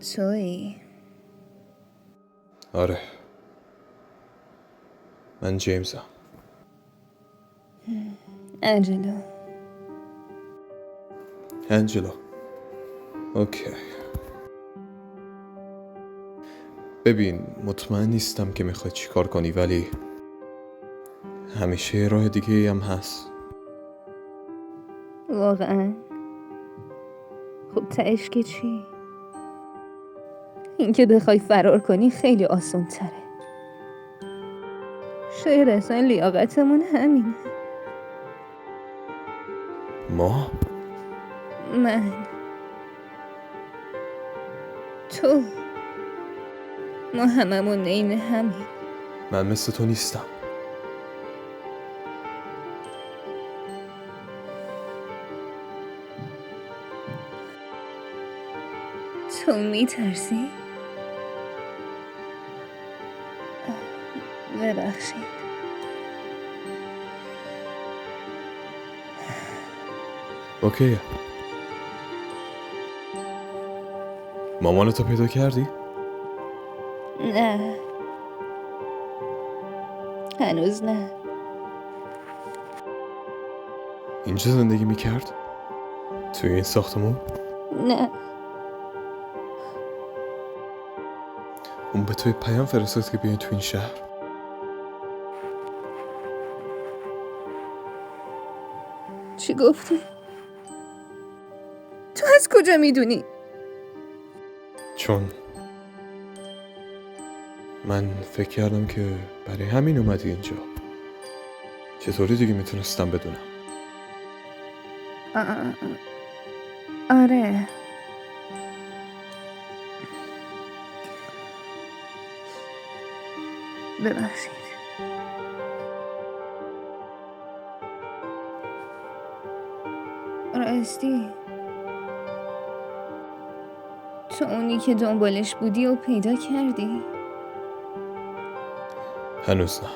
تویی؟ آره، من جیمزم. انجلو. اوکی. ببین، مطمئن نیستم که میخوای چی کار کنی، ولی همیشه راه دیگه هم هست. واقعا؟ خب تهش که چی؟ اینکه بخوای فرار کنی خیلی آسان تره. شاید اصلا لیاقتمون همینه. ما؟ من، تو، ما هممون عین همین. من مثل تو نیستم. تو میترسی؟ ببخشید. اوکی. مامانتو پیدا کردی؟ نه، هنوز نه. اینجا زندگی میکرد؟ توی این ساختمون؟ نه، اون به توی پیام فرستاد که بیاین تو این شهر؟ چی گفتی؟ تو از کجا میدونی؟ چون من فکر کردم که برای همین اومدی اینجا. چطوری دیگه میتونستم بدونم؟ آره. ببخشید. راستی تو اونی که دنبالش بودی و پیدا کردی؟ هنوز نه.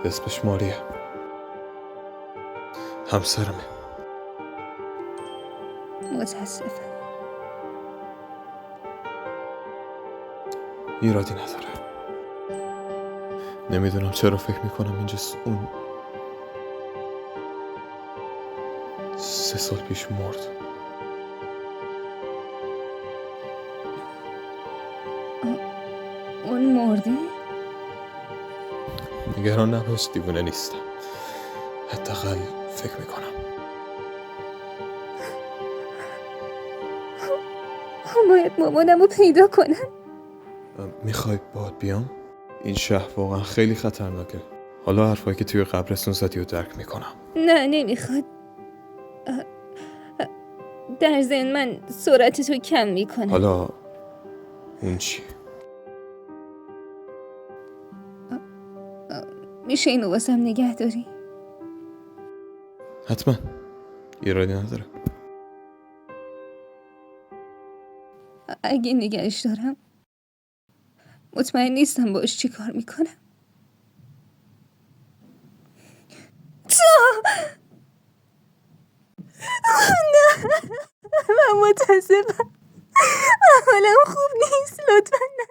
اسمش ماریه، همسرمه. متاسفم. ایرادی نداره. نمیدونم چرا فکر میکنم اینجاست. اون 3 سال پیش مرد. اون مرده؟ نگران نباش، دیوونه نیستم. حداقل فکر میکنم. باید مامانم رو پیدا کنم. میخوای باهات بیام؟ این شهر واقعا خیلی خطرناکه. حالا حرفایی که توی قبرستون زدی رو درک میکنم. نه، نمیخواد. در ضمن من سرعت تو کم میکنم. حالا اون چی؟ میشه اینو واسم نگه داری؟ حتما، ایرادی نداره. اگه نگهش دارم مطمئن نیستم باش چی کار میکنم. نه، من متاسفم. حالم خوب نیست، لطفا نه.